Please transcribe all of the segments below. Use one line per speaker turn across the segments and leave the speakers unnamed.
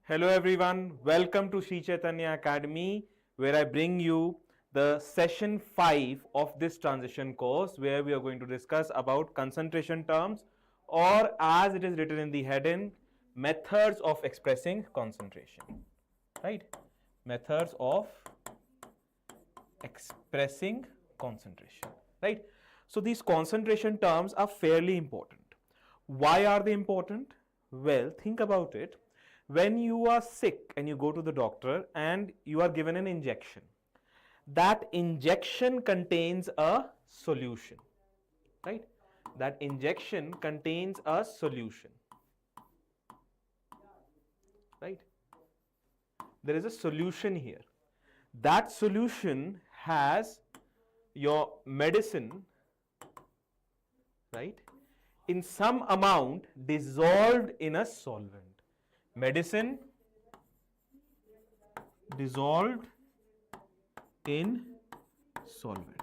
Hello everyone, welcome to Sri Chaitanya Academy, where I bring you the session 5 of this transition course, where we are going to discuss about concentration terms, or as it is written in the heading, methods of expressing concentration. Right? Methods of expressing concentration. Right? So these concentration terms are fairly important. Why are they important? Well, think about it. When you are sick and you go to the doctor and you are given an injection, that injection contains a solution, right? That injection contains a solution, right? There is a solution here. That solution has your medicine, right, in some amount dissolved in a solvent. Medicine dissolved in solvent,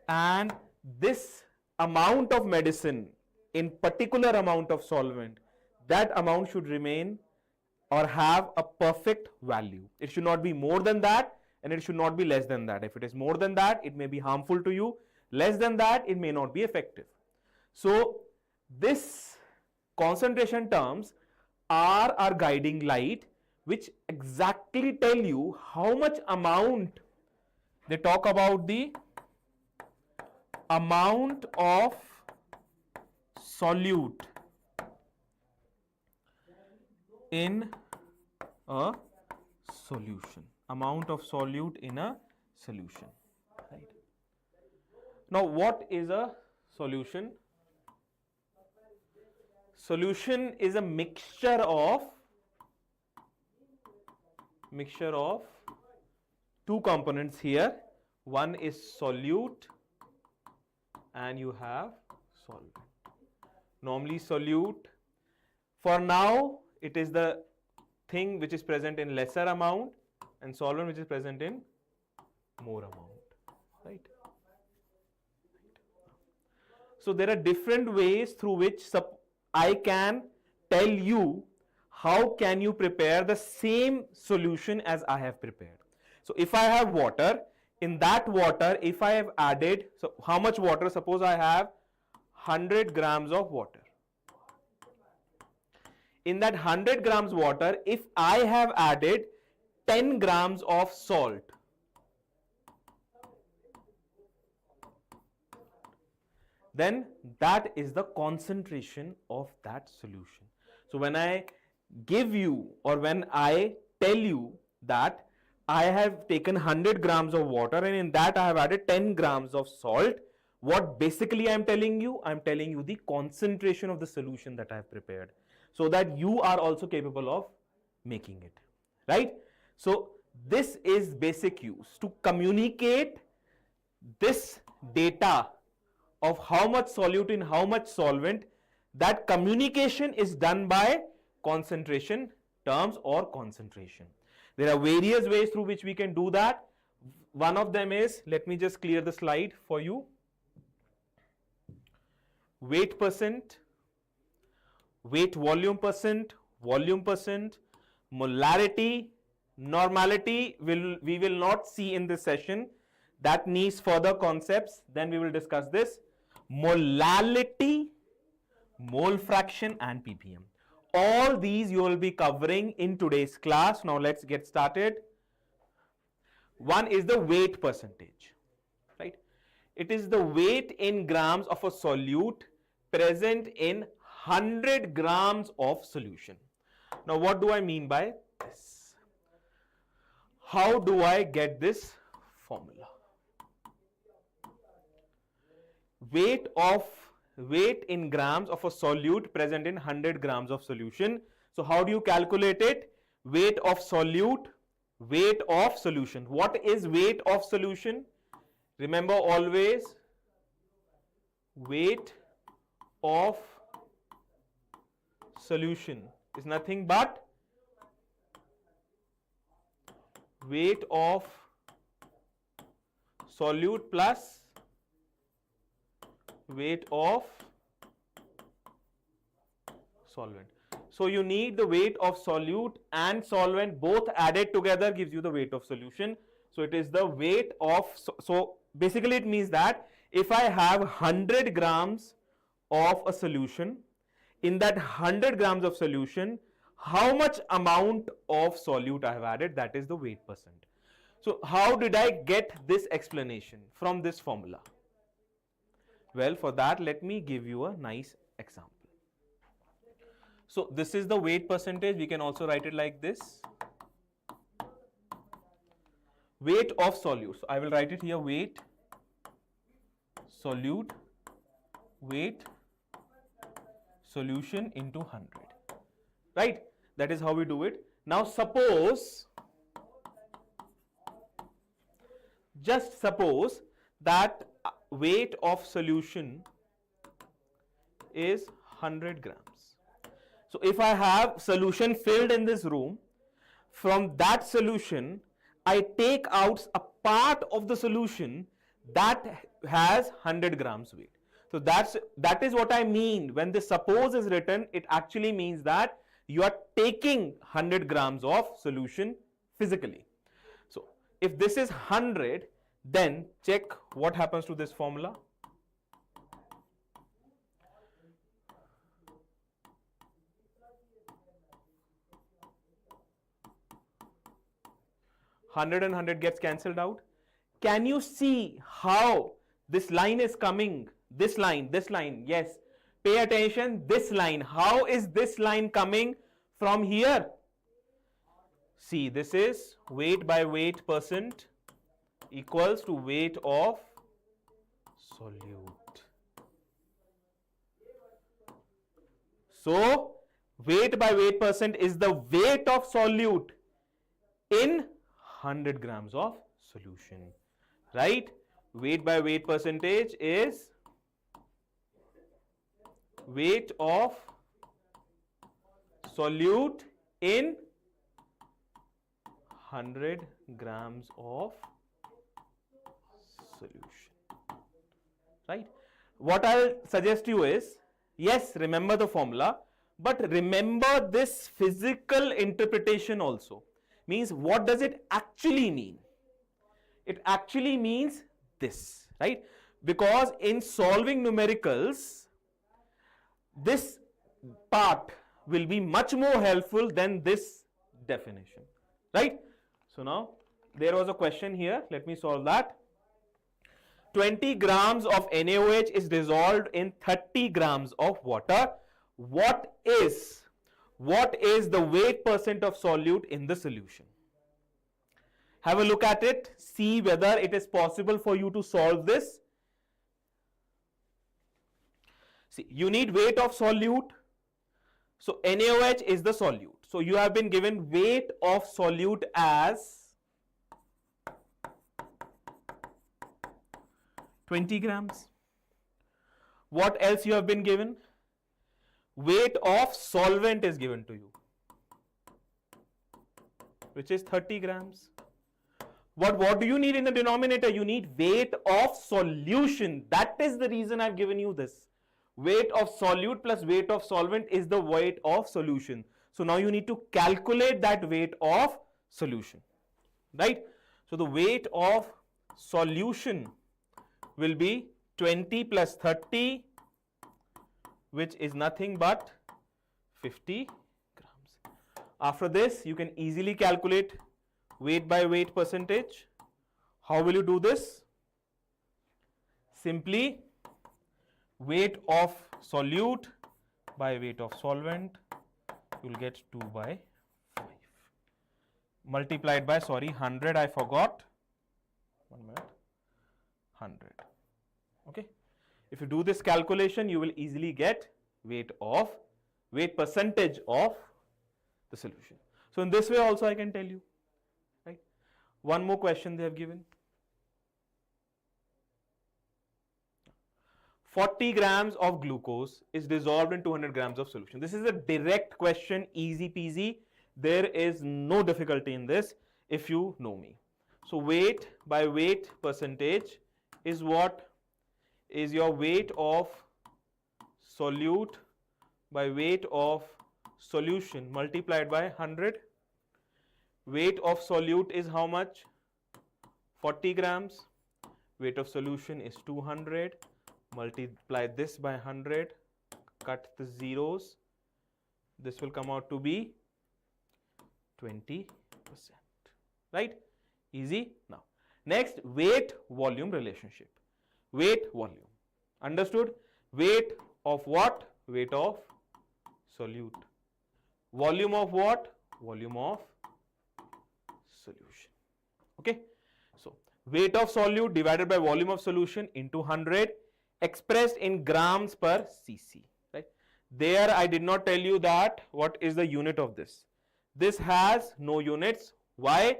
and this amount of medicine in particular amount of solvent, that amount should remain or have a perfect value. It should not be more than that and it should not be less than that. If it is more than that, it may be harmful to you. Less than that, it may not be effective. So this concentration terms are our guiding light, which exactly tell you how much amount. They talk about the amount of solute in a solution. Amount of solute in a solution. Right. Now, what is a solution? Solution is a mixture of two components here. One is solute and you have solvent. Normally solute, for now it is the thing which is present in lesser amount, and solvent which is present in more amount, right? So there are different ways through which I can tell you how can you prepare the same solution as I have prepared. So if I have water, in that water, if I have added, so how much water? Suppose I have 100 grams of water. In that 100 grams water, if I have added 10 grams of salt, then that is the concentration of that solution. So when I give you, or when I tell you that I have taken 100 grams of water and in that I have added 10 grams of salt, what basically I am telling you? I am telling you the concentration of the solution that I have prepared, so that you are also capable of making it, right? So this is basic use to communicate this data of how much solute in how much solvent. That communication is done by concentration terms or concentration. There are various ways through which we can do that. One of them is, let me just clear the slide for you. Weight percent, weight volume percent, molarity, normality we will not see in this session. That needs further concepts, then we will discuss this. Molality, mole fraction and ppm. All these you will be covering in today's class. Now let's get started. One is the weight percentage, right? It is the weight in grams of a solute present in 100 grams of solution. Now what do I mean by this? How do I get this formula? Weight in grams of a solute present in 100 grams of solution. So how do you calculate it? Weight of solute, weight of solution. What is weight of solution? Remember always, weight of solution is nothing but weight of solute plus weight of solvent. So you need the weight of solute and solvent both added together gives you the weight of solution. So it is the weight of, so basically it means that if I have 100 grams of a solution, in that 100 grams of solution, how much amount of solute I have added, that is the weight percent. So how did I get this explanation from this formula? Well, for that, let me give you a nice example. So this is the weight percentage. We can also write it like this. Weight of solute. So I will write it here, weight, solute, weight, solution into 100. Right? That is how we do it. Now suppose, just suppose that weight of solution is 100 grams. So if I have solution filled in this room, from that solution, I take out a part of the solution that has 100 grams weight. So that is what I mean when the suppose is written. It actually means that you are taking 100 grams of solution physically. So if this is 100, then check what happens to this formula. 100 and 100 gets cancelled out. Can you see how this line is coming? This line, yes. Pay attention, this line. How is this line coming from here? See, this is weight by weight percent equals to weight of solute. So, weight by weight percent is the weight of solute in 100 grams of solution, right? Weight by weight percentage is weight of solute in 100 grams of solution, right? What I'll suggest you is, yes, remember the formula, but remember this physical interpretation also. Means what does it actually mean? It actually means this, right? Because in solving numericals, this part will be much more helpful than this definition, right? So now there was a question here. Let me solve that. 20 grams of NaOH is dissolved in 30 grams of water. What is the weight percent of solute in the solution? Have a look at it. See whether it is possible for you to solve this. See, you need weight of solute. So NaOH is the solute. So you have been given weight of solute as 20 grams. What else you have been given? Weight of solvent is given to you, which is 30 grams. What do you need in the denominator? You need weight of solution. That is the reason I've given you this. Weight of solute plus weight of solvent is the weight of solution. So now you need to calculate that weight of solution, right? So the weight of solution will be 20 plus 30, which is nothing but 50 grams. After this, you can easily calculate weight by weight percentage. How will you do this? Simply weight of solute by weight of solvent, you will get 2 by 5. Multiplied by, 100 I forgot. 1 minute. 100. Okay. If you do this calculation, you will easily get weight percentage of the solution. So in this way also I can tell you, right? One more question they have given. 40 grams of glucose is dissolved in 200 grams of solution. This is a direct question, easy peasy. There is no difficulty in this if you know me. So weight by weight percentage is what? Is your weight of solute by weight of solution multiplied by 100. Weight of solute is how much? 40 grams. Weight of solution is 200. Multiply this by 100. Cut the zeros. This will come out to be 20%. Right? Easy. Now, next, weight volume relationship. Weight volume. Understood? Weight of what? Weight of solute. Volume of what? Volume of solution. Okay. So, weight of solute divided by volume of solution into 100 expressed in grams per cc. Right. There I did not tell you that what is the unit of this. This has no units. Why?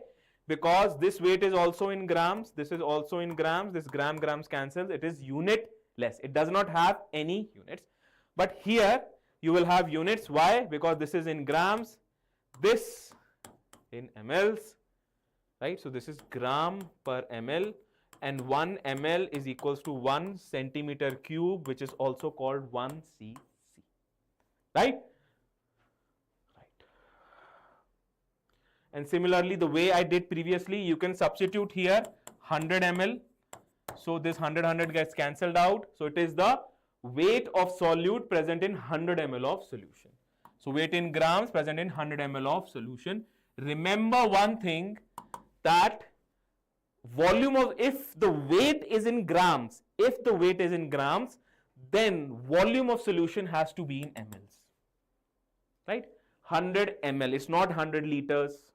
Because this weight is also in grams. This is also in grams. This grams cancels. It is unitless. It does not have any units. But here you will have units. Why? Because this is in grams. This in mLs. Right? So this is gram per ml, and 1 ml is equals to 1 centimeter cube, which is also called 1 cc. Right? Right. And similarly, the way I did previously, you can substitute here 100 ml. So this 100 gets cancelled out. So it is the weight of solute present in 100 ml of solution. So weight in grams present in 100 ml of solution. Remember one thing, that volume of, if the weight is in grams, then volume of solution has to be in mLs. Right? 100 ml. It's not 100 liters.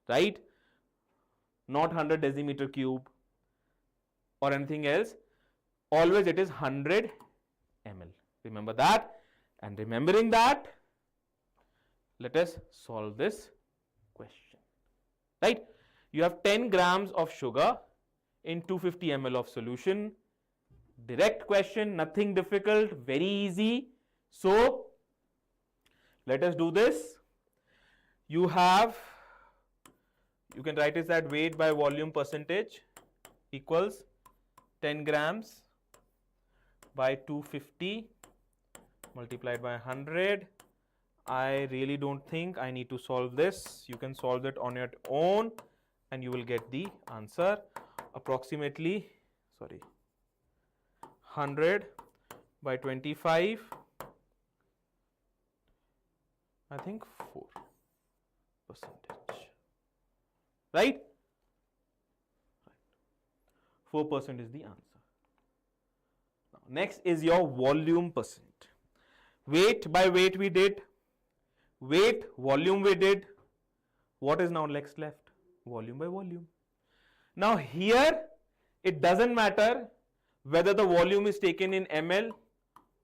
Right? Not 100 decimeter cube or anything else. Always it is 100 ml. Remember that. And remembering that, let us solve this question. Right? You have 10 grams of sugar in 250 ml of solution. Direct question, nothing difficult, very easy. So, let us do this. You can write it that weight by volume percentage equals 10 grams by 250 multiplied by 100. I really don't think I need to solve this. You can solve it on your own and you will get the answer. Approximately, 100 by 25, I think 4%. Right? 4% is the answer. Now, next is your volume percent. Weight by weight we did. Weight, volume we did. What is now next left? Volume by volume. Now here it doesn't matter whether the volume is taken in ml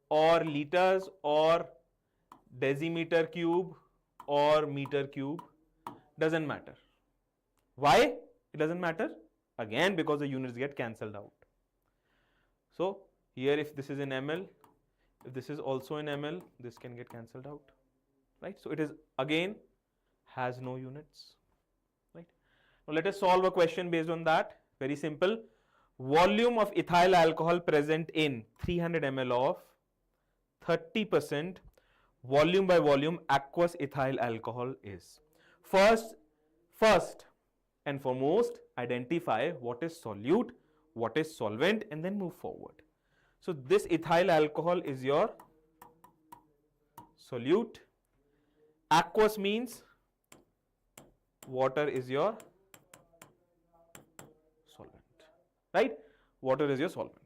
or liters or decimeter cube or meter cube. Doesn't matter. Why? It doesn't matter. Again, because the units get cancelled out. So here if this is in ml, if this is also in ml, this can get cancelled out. Right? So it is again has no units. Right? Now let us solve a question based on that. Very simple. Volume of ethyl alcohol present in 300 ml of 30% volume by volume aqueous ethyl alcohol is. First and foremost, identify what is solute, what is solvent, and then move forward. So this ethyl alcohol is your solute. Aqueous means water is your solvent. Right? Water is your solvent.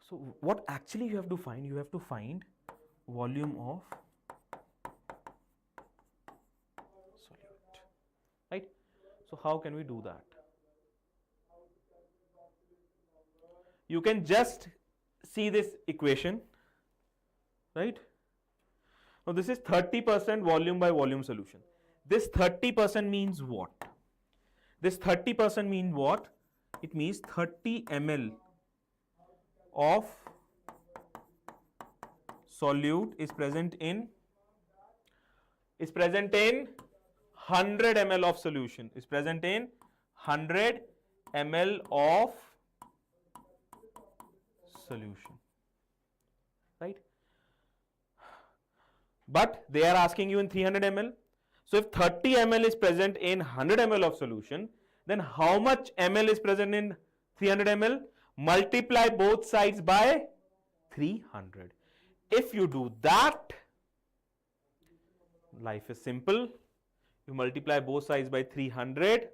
So what actually you have to find? You have to find volume of solute. Right? So how can we do that? You can just see this equation. Right? Now this is 30% volume by volume solution. This 30% means what? This 30% means what? It means 30 ml of solute is present in 100 ml of solution. Is present in 100 ml of solution. Right? but they are asking you in 300 ml. So if 30 ml is present in 100 ml of solution, then how much ml is present in 300 ml? Multiply both sides by 300. If you do that, life is simple. You multiply both sides by 300.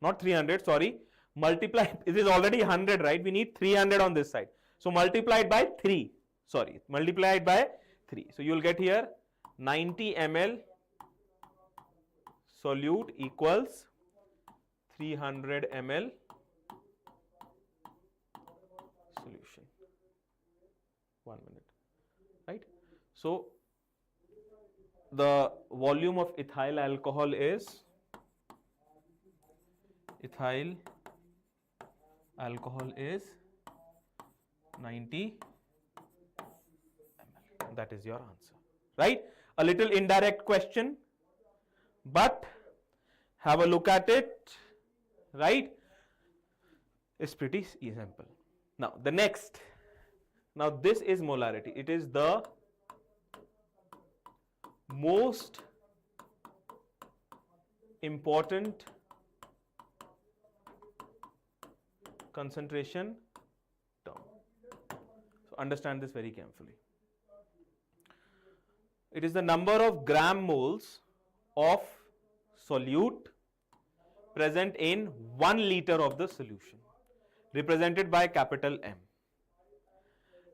Not 300, sorry. Multiply, it is already 100, right? We need 300 on this side. So multiply it by 3. Sorry, multiply it by 3. So you will get here 90 ml solute equals 300 ml solution. 1 minute, right? So the volume of ethyl alcohol is 90 ml. That is your answer, right? A little indirect question, but have a look at it, right? It's pretty simple. Now the next, now this is molarity. It is the most important concentration term. So understand this very carefully. It is the number of gram moles of solute present in 1 liter of the solution, represented by capital M.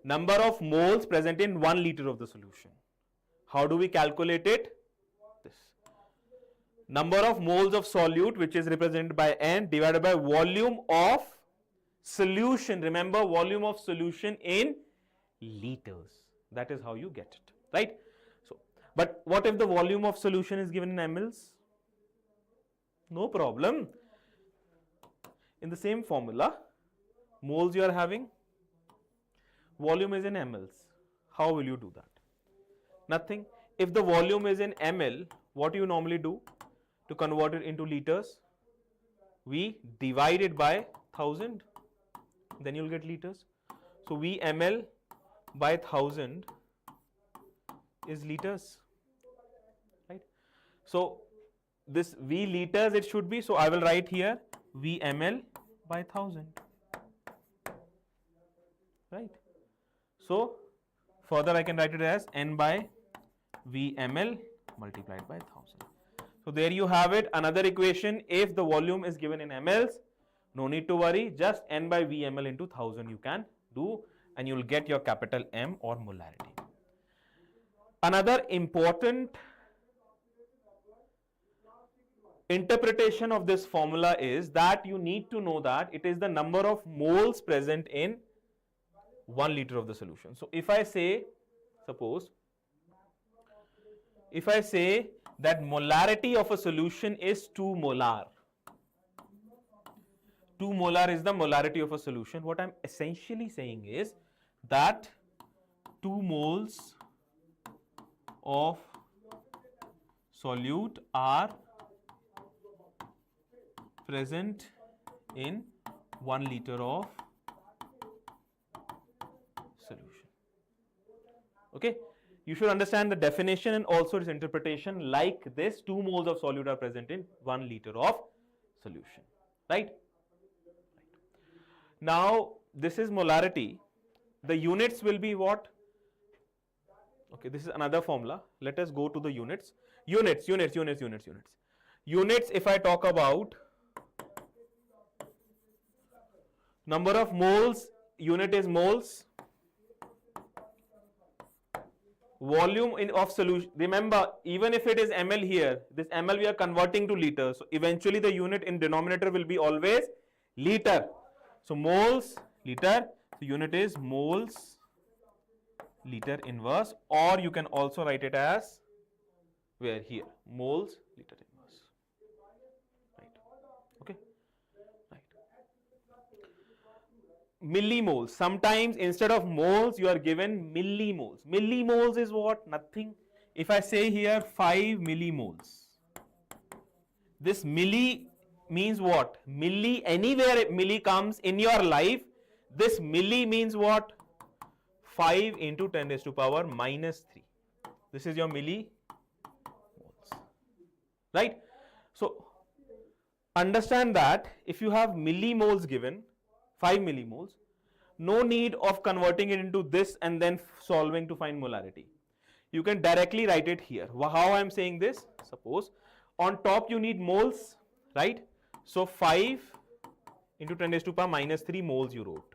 Number of moles present in 1 liter of the solution. How do we calculate it? This. Number of moles of solute, which is represented by N, divided by volume of solution. Remember, volume of solution in liters. That is how you get it, right? So, but what if the volume of solution is given in mLs? No problem. In the same formula, moles you are having, volume is in mLs. How will you do that? Nothing. If the volume is in ml, what do you normally do to convert it into liters? We divide it by 1000, then you will get liters. So V ml by 1000 is liters, right? So this V liters it should be, so I will write here V ml by 1000, right? So further I can write it as N by V ml multiplied by 1000. So there you have it, another equation. If the volume is given in mLs, no need to worry, just N by V ml into 1000 you can do, and you will get your capital M or molarity. Another important interpretation of this formula is that you need to know that it is the number of moles present in 1 liter of the solution. So if I say, suppose, if I say that molarity of a solution is 2 molar, 2 molar is the molarity of a solution, what I am essentially saying is that 2 moles of solute are present in 1 liter of solution. Okay, you should understand the definition and also its interpretation like this. 2 moles of solute are present in 1 liter of solution, right? Now this is molarity. The units will be what? Okay, this is another formula. Let us go to the units. Units, if I talk about number of moles, unit is moles. Volume of solution, remember, even if it is ml here, this ml we are converting to liters. So eventually the unit in denominator will be always liter. So moles, liter, so unit is moles, liter inverse, or you can also write it as, where here, moles, liter inverse, right? Okay, right. Millimoles, sometimes instead of moles you are given millimoles. Millimoles is what? Nothing. If I say here 5 millimoles, this milli means what? Milli, anywhere milli comes in your life, this milli means what? 5 into 10 raised to power minus 3. This is your millimoles, right? So understand that if you have millimoles given, 5 millimoles, no need of converting it into this and then solving to find molarity. You can directly write it here. How I am saying this? Suppose on top you need moles, right? So 5 into 10 raised to power minus 3 moles you wrote.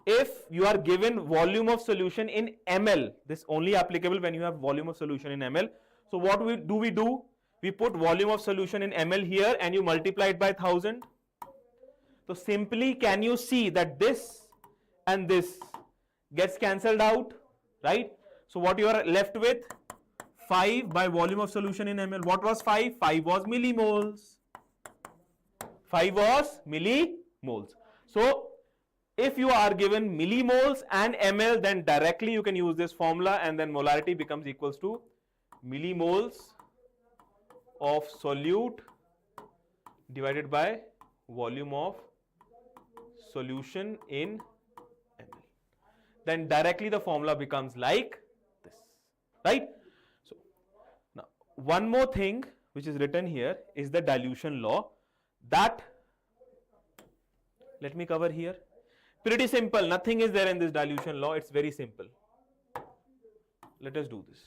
If you are given volume of solution in ml, this only applicable when you have volume of solution in ml. So what we do? We put volume of solution in ml here and you multiply it by 1000. So simply can you see that this and this gets cancelled out, right? So what you are left with? 5 by volume of solution in ml. What was 5? 5 was millimoles. 5 was millimoles. So if you are given millimoles and ml, then directly you can use this formula and then molarity becomes equals to millimoles of solute divided by volume of solution in ml. Then directly the formula becomes like this, right? So now one more thing which is written here is the dilution law. That let me cover here. Pretty simple, nothing is there in this dilution law, it's very simple. Let us do this.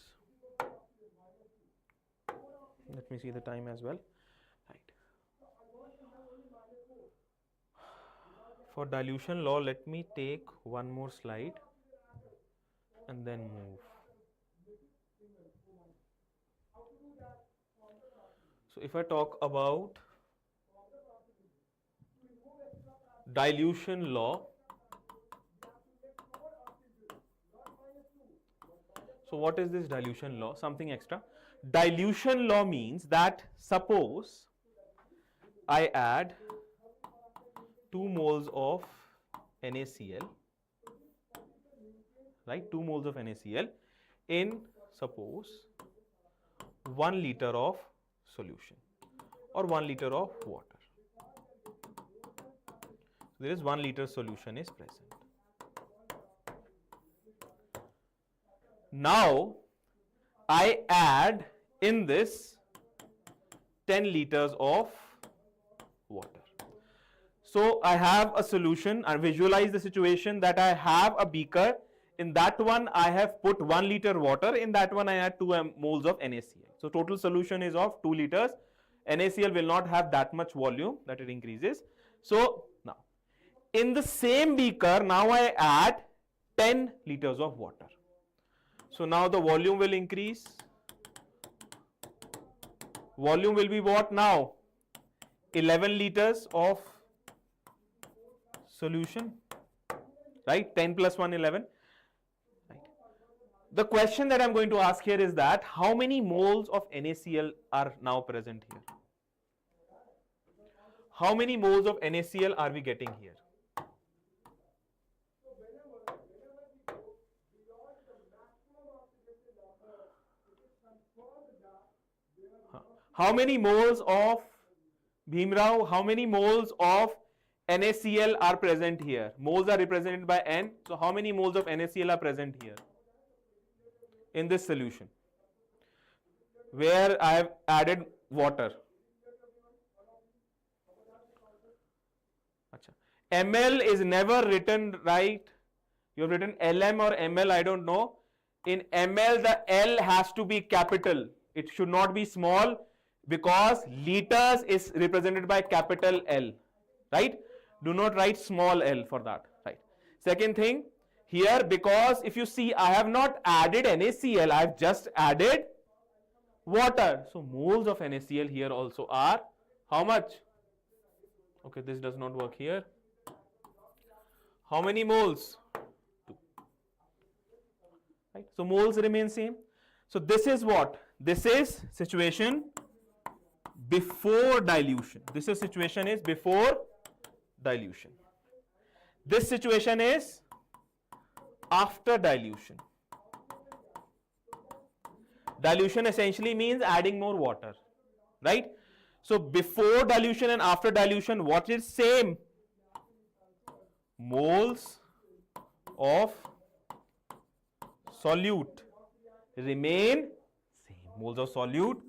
Let me see the time as well. Right. For dilution law, let me take one more slide and then move. So if I talk about dilution law, so what is this dilution law? Something extra. Dilution law means that suppose I add 2 moles of NaCl, right? 2 moles of NaCl in suppose 1 liter of solution or 1 liter of water. There is 1 liter solution is present. Now I add in this 10 liters of water. So I have a solution and visualize the situation that I have a beaker. In that one I have put 1 liter water. In that one I add 2 moles of NaCl. So total solution is of 2 liters. NaCl will not have that much volume that it increases. So now in the same beaker now I add 10 liters of water. So now the volume will increase. Volume will be what now? 11 liters of solution, right? 10 plus 1, 11. Right. The question that I'm going to ask here is that how many moles of NaCl are now present here? How many moles of NaCl are we getting here? How many moles of Bhimrao, how many moles of NaCl are present here? Moles are represented by N. So how many moles of NaCl are present here in this solution where I have added water? Achha. ml is never written right. You have written LM or ML, I don't know. In ML the L has to be capital. It should not be small, because liters is represented by capital L, right? Do not write small l for that, right? Second thing, here because if you see I have not added NaCl, I have just added water. So moles of NaCl here also are how much? Okay, this does not work here. How many moles? 2. Right? So moles remain same. So this is what? This is situation before dilution. This is situation is before dilution. This situation is after dilution. Dilution essentially means adding more water, right? So before dilution and after dilution, what is same? Moles of solute remain same. Moles of solute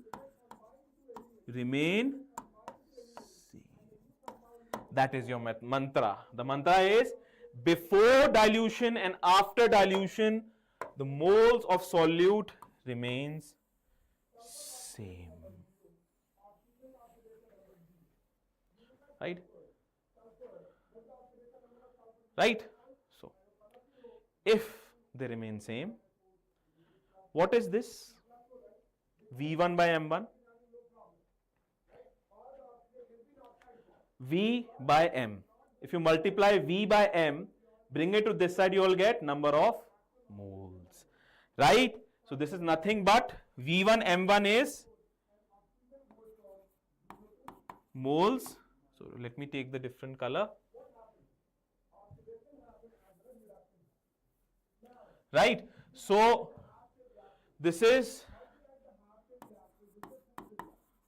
remain same. That is your mantra. The mantra is before dilution and after dilution, the moles of solute remains same. Right? Right? So, if they remain same, what is this? V1 by M1? V by M. If you multiply V by M, bring it to this side, you will get number of moles. Right? So, this is nothing but V1 M1 is moles. So, let me take the different color. Right? So, this is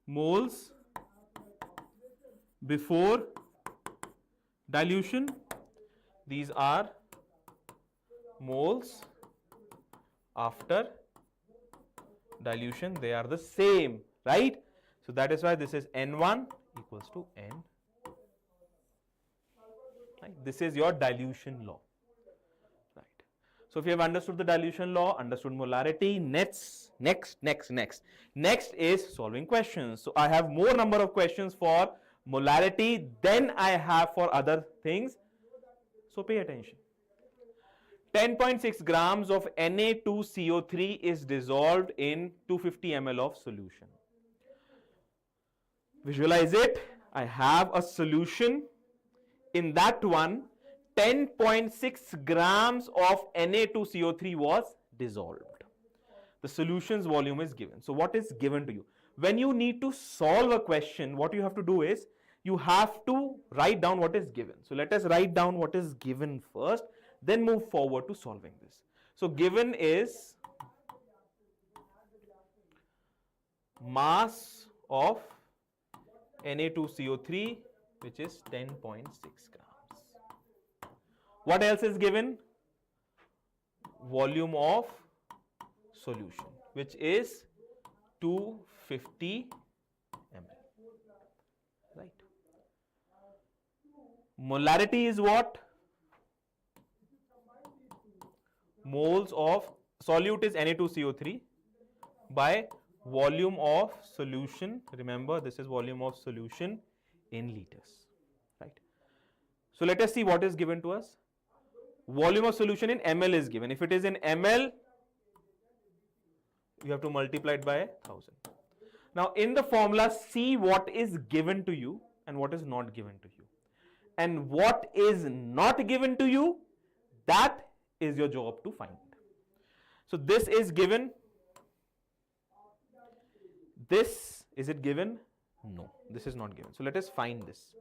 moles before dilution. These are moles after dilution. They are the same, right? So, that is why this is N1 equals to N. Right? This is your dilution law. Right. So, if you have understood the dilution law, understood molarity, next is solving questions. So, I have more number of questions for molarity than I have for other things. So, pay attention. 10.6 grams of Na2CO3 is dissolved in 250 ml of solution. Visualize it. I have a solution. In that one, 10.6 grams of Na2CO3 was dissolved. The solution's volume is given. So, what is given to you? When you need to solve a question, what you have to do is, you have to write down what is given. So, let us write down what is given first, then move forward to solving this. So, given is mass of Na2CO3, which is 10.6 grams. What else is given? Volume of solution, which is 250 ml. Right. Molarity is what? Moles of solute is Na2CO3 by volume of solution. Remember, this is volume of solution in liters. Right. So, let us see what is given to us. Volume of solution in ml is given. If it is in ml, you have to multiply it by 1000. Now, in the formula, see what is given to you and what is not given to you. And what is not given to you, that is your job to find. So, this is given. This, is it given? No, this is not given. So, let us find this.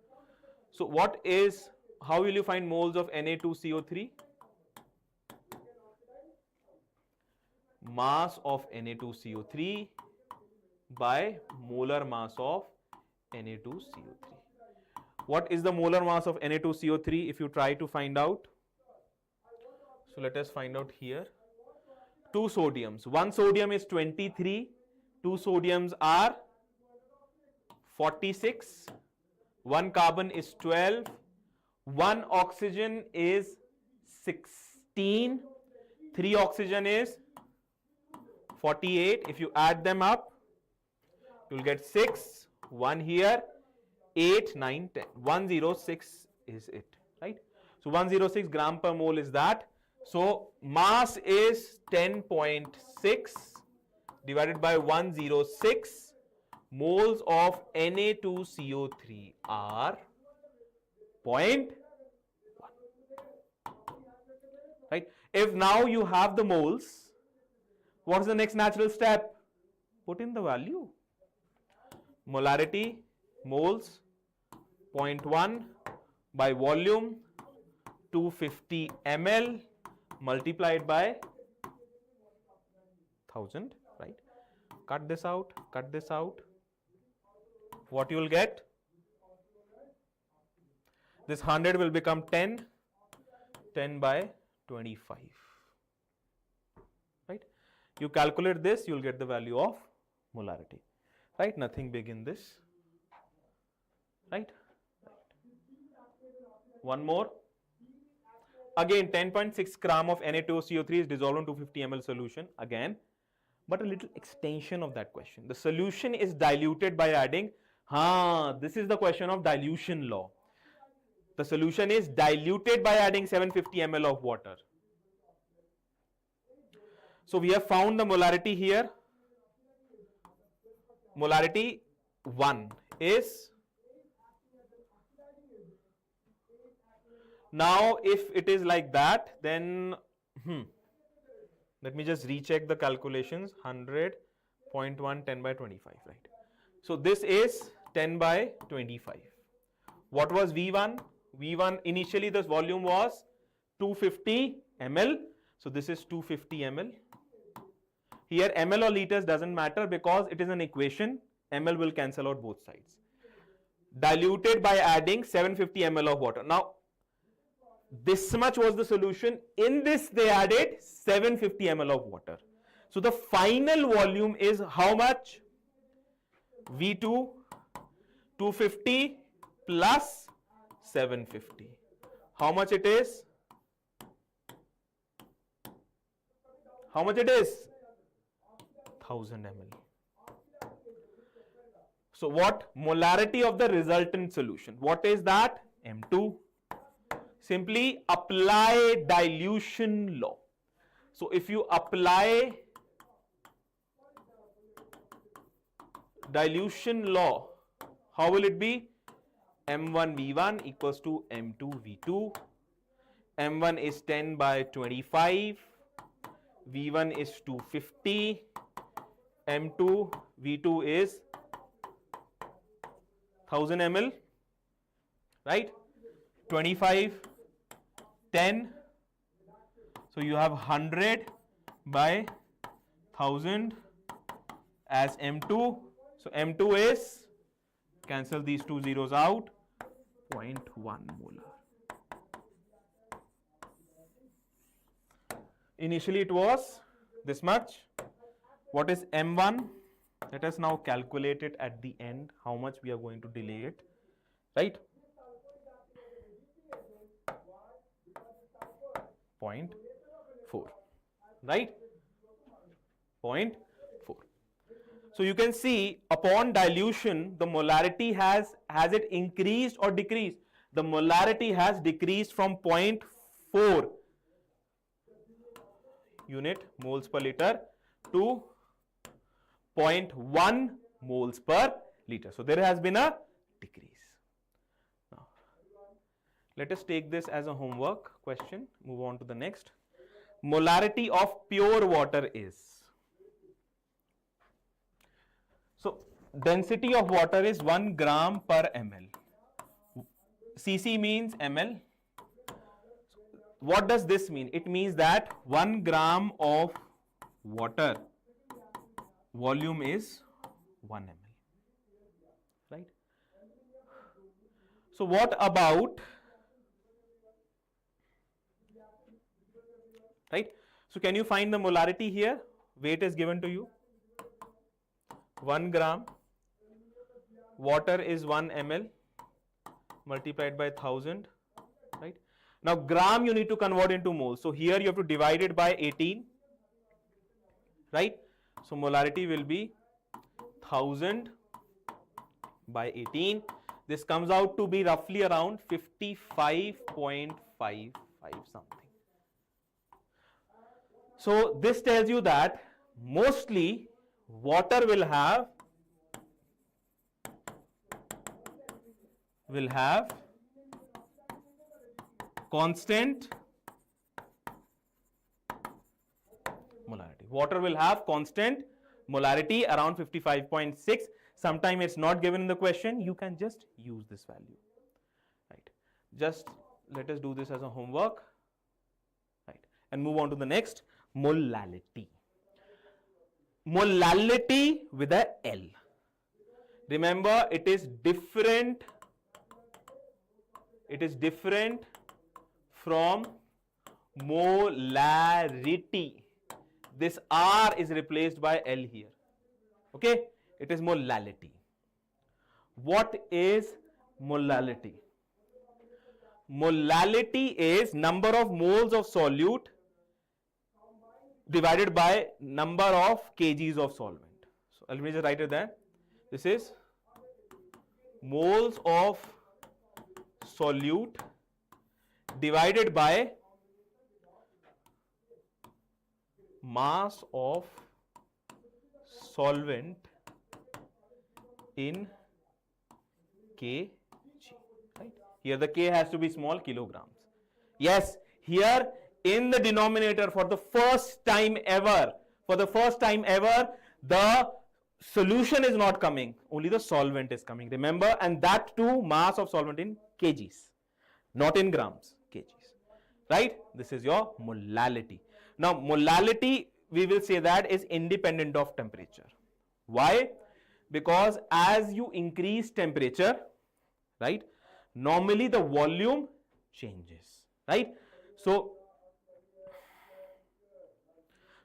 So, what is, how will you find moles of Na2CO3? Mass of Na2CO3 by molar mass of Na2CO3. What is the molar mass of Na2CO3 if you try to find out? So, let us find out here. 2 sodiums. 1 sodium is 23. 2 sodiums are 46. 1 carbon is 12. 1 oxygen is 16. 3 oxygen is 48. If you add them up, you will get 6. 1 here, 8, 9, 10. 106 is it, right? So, 106 gram per mole is that. So, mass is 10.6 divided by 106. Moles of Na2CO3 are 0.1. Right? If now you have the moles, what is the next natural step? Put in the value. Molarity, moles, 0.1 by volume, 250 ml, multiplied by 1000, right? Cut this out, cut this out. What you will get? This 100 will become 10, 10 by 25. You calculate this, you'll get the value of molarity, right? Nothing big in this, right? One more. Again, 10.6 gram of Na2CO3 is dissolved in 250 ml solution. Again, but a little extension of that question. The solution is diluted by adding, this is the question of dilution law. The solution is diluted by adding 750 ml of water. So we have found the molarity here. Molarity 1 is, now if it is like that, then let me just recheck the calculations. 100.1 10 by 25, right? So this is 10 by 25. What was V1? V1 initially this volume was 250 ml. So this is 250 ml. Here ml or liters doesn't matter because it is an equation. Ml will cancel out both sides. Diluted by adding 750 ml of water. Now this much was the solution. In this they added 750 ml of water. So the final volume is how much? V2 250 plus 750. How much it is? How much it is? 1000 ml. So what? Molarity of the resultant solution. What is that? M2. Simply apply dilution law. So if you apply dilution law, how will it be? M1 V1 equals to M2 V2. M1 is 10 by 25. V1 is 250. M2 V2 is 1000 ml, right? 25, 10. So you have 100 by 1000 as M2. So M2 is, cancel these two zeros out, 0.1 molar. Initially it was this much. What is M1? Let us now calculate it at the end, how much we are going to delay it, right? 0.4, right? 0.4. So you can see upon dilution, the molarity has it increased or decreased? The molarity has decreased from 0.4 unit moles per liter to 0.1 moles per liter. So there has been a decrease. Now, let us take this as a homework question. Move on to the next. Molarity of pure water is. So density of water is 1 gram per ml. Cc means ml. What does this mean? It means that 1 gram of water volume is 1 ml, right? So what about, right? So can you find the molarity here? Weight is given to you. 1 gram, water is 1 ml multiplied by 1000, right? Now gram you need to convert into moles. So here you have to divide it by 18, right? So molarity will be 1000 by 18. This comes out to be roughly around 55.55 something. So this tells you that mostly water will have constant molarity. Water will have constant molarity around 55.6. Sometime it's not given in the question. You can just use this value, right? Just let us do this as a homework, right? And move on to the next, molality. Molality with a L. Remember, it is different. It is different from molarity. this R is replaced by L here. Okay, it is molality. What is molality? Molality is number of moles of solute divided by number of kgs of solvent. So let me just write it there. This is moles of solute divided by mass of solvent in kg. Right? Here the K has to be small, kilograms. Yes, here in the denominator for the first time ever, the solution is not coming, only the solvent is coming. Remember, and that too mass of solvent in kgs, not in grams, kgs. Right? This is your molality. Now, molality, we will say that is independent of temperature. Why? Because as you increase temperature, right, normally the volume changes, right? So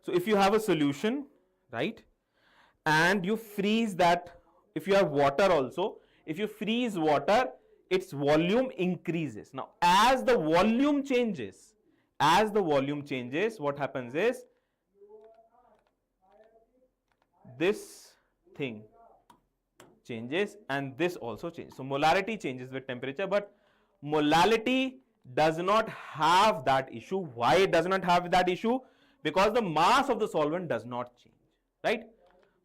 if you have a solution, right, and you freeze that, if you have water also, if you freeze water, its volume increases. Now, as the volume changes, what happens is this thing changes and this also changes. So molarity changes with temperature, but molality does not have that issue. Why it does not have that issue? Because the mass of the solvent does not change, right?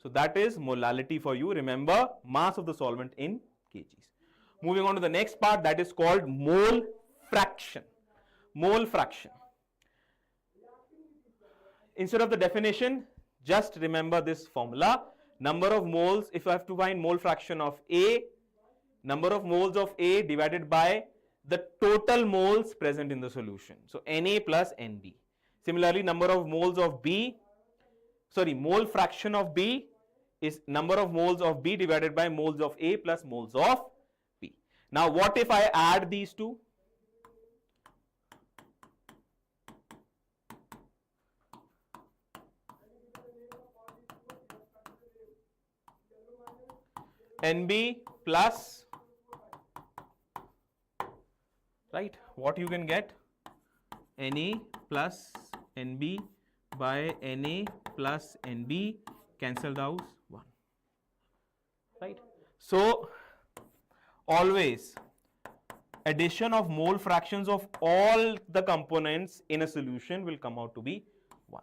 So that is molality for you. Remember, mass of the solvent in kgs. Moving on to the next part, that is called mole fraction. Mole fraction. Instead of the definition, just remember this formula. Number of moles, if I have to find mole fraction of A, number of moles of A divided by the total moles present in the solution. So Na plus Nb. Similarly, number of moles of B, mole fraction of B is number of moles of B divided by moles of A plus moles of B. Now, what if I add these two? Nb plus, right, what you can get? Na plus Nb by Na plus Nb cancelled out 1, right? So always addition of mole fractions of all the components in a solution will come out to be 1.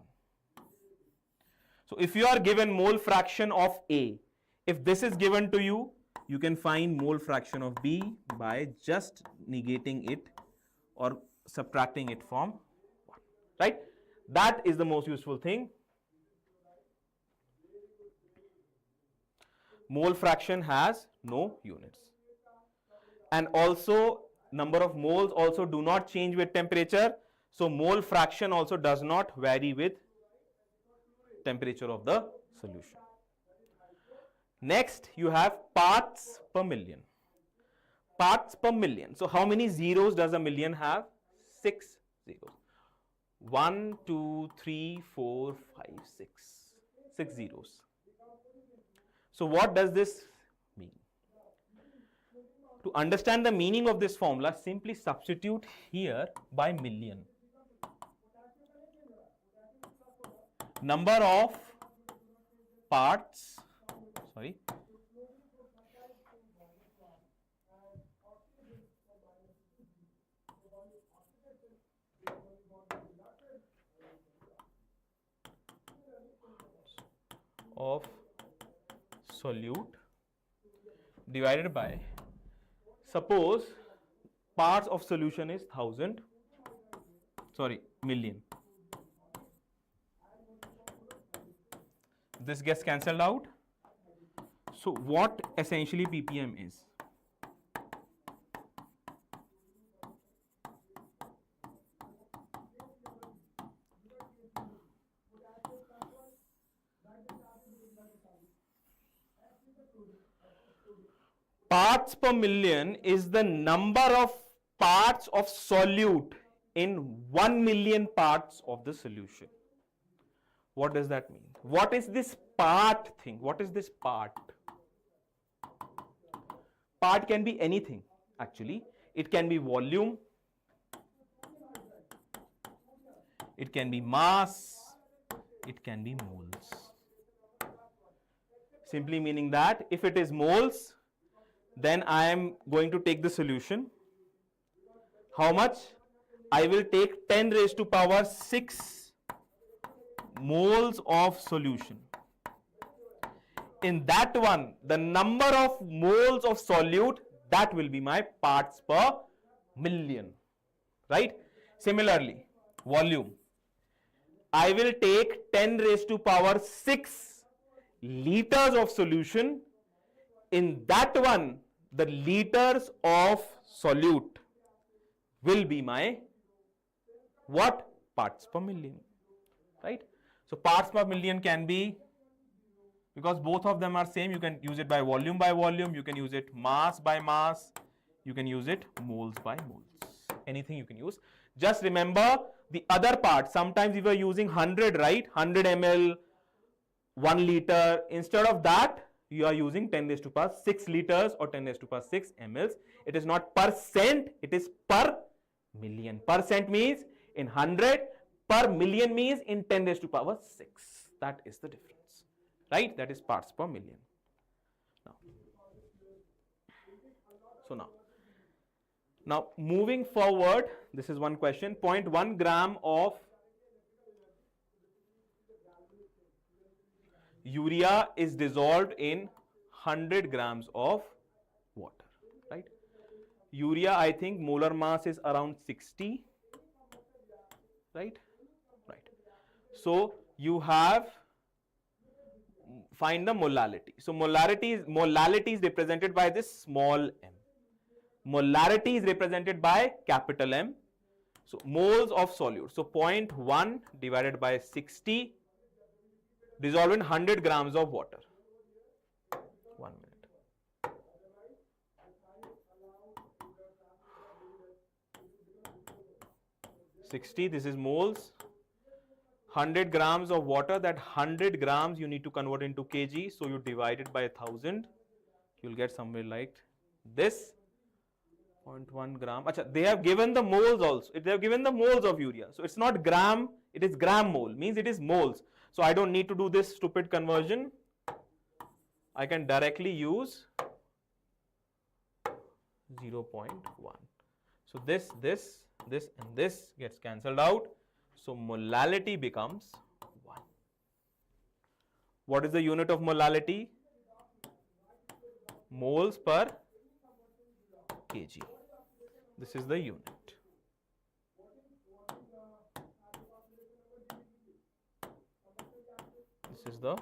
So if you are given mole fraction of A, if this is given to you, you can find mole fraction of B by just negating it or subtracting it from 1, right? That is the most useful thing. Mole fraction has no units. And also, number of moles also do not change with temperature. So mole fraction also does not vary with temperature of the solution. Next, you have parts per million. Parts per million. So how many zeros does a million have? 6 zeros. 1, 2, 3, 4, 5, 6. 6 zeros. So what does this mean? To understand the meaning of this formula, simply substitute here by million. Number of parts, of solute divided by, suppose parts of solution is million. This gets cancelled out. So what essentially ppm is? Parts per million is the number of parts of solute in 1 million parts of the solution. What does that mean? What is this part thing? What is this part? Part can be anything actually. It can be volume, it can be mass, it can be moles. Simply meaning that if it is moles, then I am going to take the solution. How much? I will take 10 raised to power 6 moles of solution. In that one, the number of moles of solute, that will be my parts per million, right? Similarly, volume. I will take 10 raised to power 6 liters of solution. In that one, the liters of solute will be my what? Parts per million, right? So parts per million can be, because both of them are same, you can use it by volume, you can use it mass by mass, you can use it moles by moles. Anything you can use. Just remember the other part. Sometimes if you are using 100, right? 100 ml, 1 liter. Instead of that, you are using 10 raised to power 6 liters or 10 raised to power 6 mLs. It is not percent, it is per million. Percent means in 100, per million means in 10 raised to power 6. That is the difference, right? That is parts per million. Now moving forward, this is one question. 0.1 gram of urea is dissolved in 100 grams of water, right? Urea, I think molar mass is around 60, right? Right. So you have, find the molality. So molality is represented by this small m. Molarity is represented by capital M. So moles of solute. So 0.1 divided by 60 dissolved in 100 grams of water. 1 minute. $60, this is moles. 100 grams of water, that 100 grams you need to convert into kg. So you divide it by 1000. You'll get somewhere like this. 0.1 gram. Achha, they have given the moles also. They have given the moles of urea. So it's not gram, it is gram mole. Means it is moles. So I don't need to do this stupid conversion. I can directly use 0.1. So this and this gets cancelled out. So molality becomes 1. What is the unit of molality? Moles per kg. This is the unit. This is the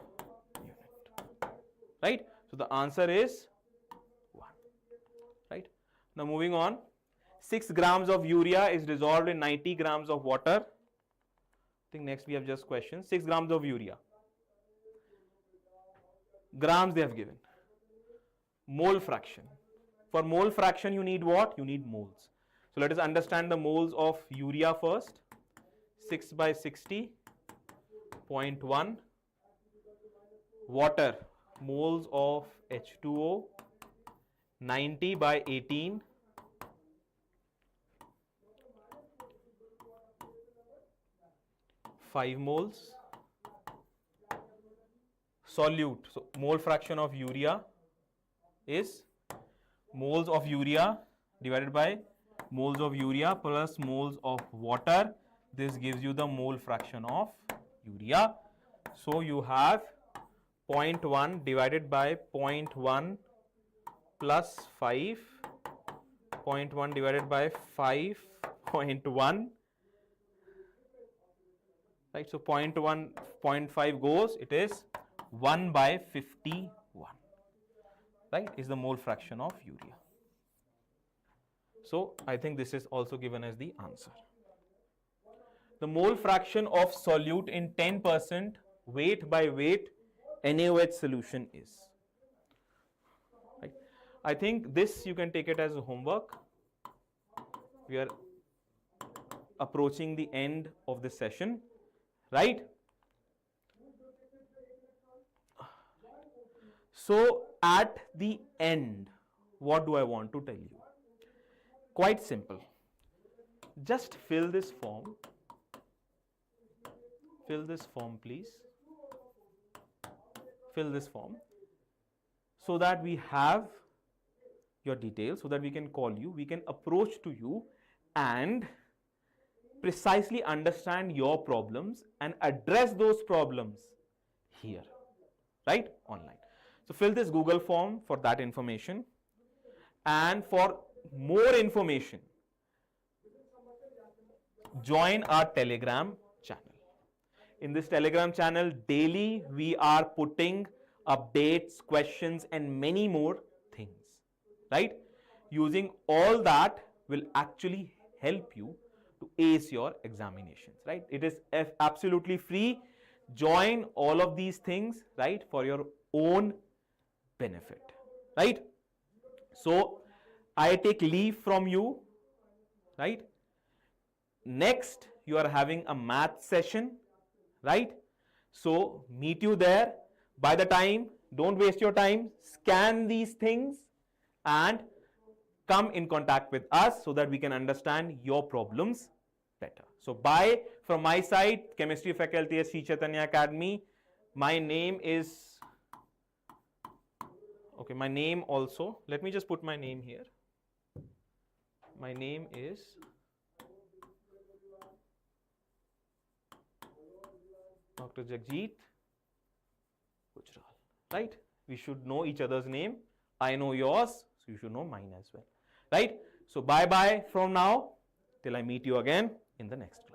unit, right? So the answer is 1, right? Now moving on, 6 grams of urea is dissolved in 90 grams of water. I think next we have just questions. 6 grams of urea. Grams they have given. Mole fraction. For mole fraction you need what? You need moles. So let us understand the moles of urea first. 6 by 60, 0.1. Water, moles of H2O, 90 by 18. Five moles. Solute, so mole fraction of urea is moles of urea divided by moles of urea plus moles of water. This gives you the mole fraction of urea. So you have 0.1 divided by 0.1 plus 5, 0.1 divided by 5.1, right? So 0.1, 0.5 goes, it is 1 by 51, right, is the mole fraction of urea. So I think this is also given as the answer. The mole fraction of solute in 10% weight by weight NaOH solution is. Right. I think this you can take it as a homework. We are approaching the end of the session, right? So at the end, what do I want to tell you? Quite simple. Just fill this form. Fill this form, please. Fill this form so that we have your details, so that we can call you, we can approach to you and precisely understand your problems and address those problems here, right? Online. So fill this Google form for that information. And for more information, join our Telegram channel. In this Telegram channel, daily we are putting updates, questions, and many more things, right? Using all that will actually help you to ace your examinations, right? It is absolutely free. Join all of these things, right, for your own benefit, right? So I take leave from you, right? Next, you are having a math session, right? So meet you there. By the time, don't waste your time, scan these things and come in contact with us so that we can understand your problems better. So bye from my side, chemistry faculty at Chaitanya Academy. My name is, okay, my name also, let me just put my name here. My name is Dr. Jagjit Gujral, right? We should know each other's name. I know yours, so you should know mine as well, right? So bye-bye from now till I meet you again in the next class.